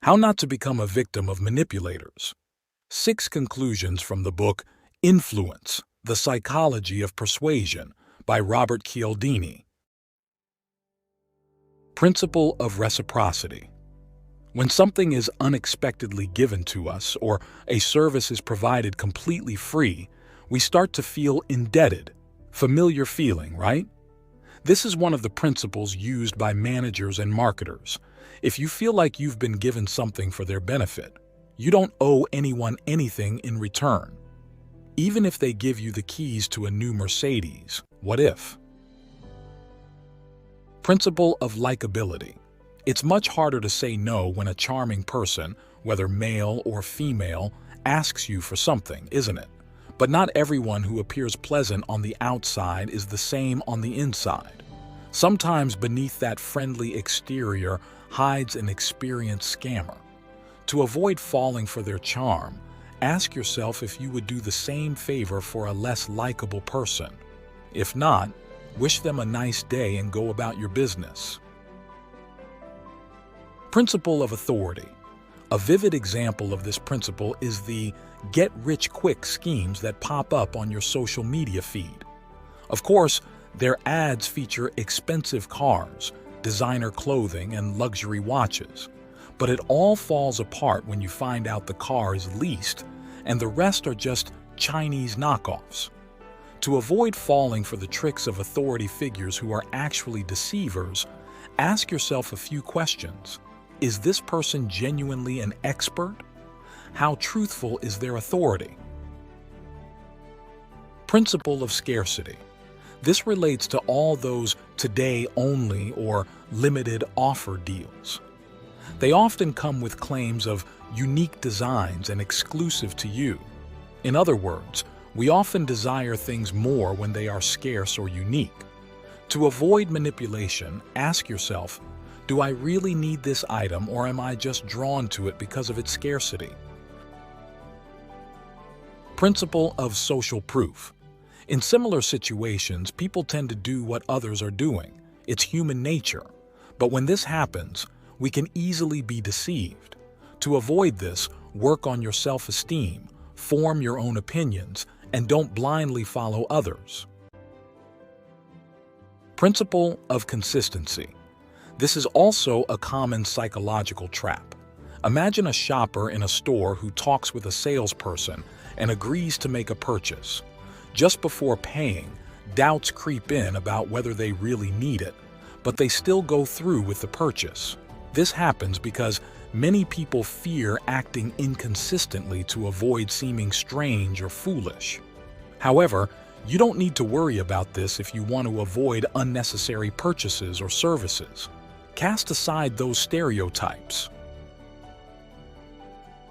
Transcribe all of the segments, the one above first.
How not to become a victim of manipulators. 6 conclusions from the book Influence, the Psychology of Persuasion by Robert Cialdini. Principle of Reciprocity. When something is unexpectedly given to us or a service is provided completely free, we start to feel indebted. Familiar feeling, right? This is one of the principles used by managers and marketers. If you feel like you've been given something for their benefit, you don't owe anyone anything in return. Even if they give you the keys to a new Mercedes, what if? Principle of Likeability. It's much harder to say no when a charming person, whether male or female, asks you for something, isn't it? But not everyone who appears pleasant on the outside is the same on the inside. Sometimes beneath that friendly exterior hides an experienced scammer. To avoid falling for their charm, ask yourself if you would do the same favor for a less likable person. If not, wish them a nice day and go about your business. Principle of Authority. A vivid example of this principle is the get-rich-quick schemes that pop up on your social media feed. Of course, their ads feature expensive cars, designer clothing, and luxury watches. But it all falls apart when you find out the car is leased and the rest are just Chinese knockoffs. To avoid falling for the tricks of authority figures who are actually deceivers, ask yourself a few questions. Is this person genuinely an expert? How truthful is their authority? Principle of Scarcity. This relates to all those today-only or limited offer deals. They often come with claims of unique designs and exclusive to you. In other words, we often desire things more when they are scarce or unique. To avoid manipulation, ask yourself, do I really need this item or am I just drawn to it because of its scarcity? Principle of Social Proof. In similar situations, people tend to do what others are doing. It's human nature. But when this happens, we can easily be deceived. To avoid this, work on your self-esteem, form your own opinions, and don't blindly follow others. Principle of Consistency. This is also a common psychological trap. Imagine a shopper in a store who talks with a salesperson and agrees to make a purchase. Just before paying, doubts creep in about whether they really need it, but they still go through with the purchase. This happens because many people fear acting inconsistently to avoid seeming strange or foolish. However, you don't need to worry about this if you want to avoid unnecessary purchases or services. Cast aside those stereotypes.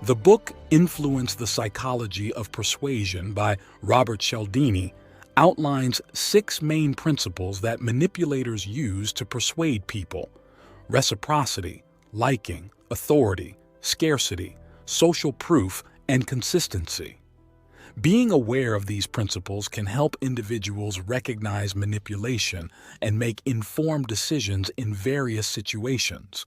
The book Influence, the Psychology of Persuasion by Robert Cialdini outlines 6 main principles that manipulators use to persuade people: reciprocity, liking, authority, scarcity, social proof, and consistency. Being aware of these principles can help individuals recognize manipulation and make informed decisions in various situations.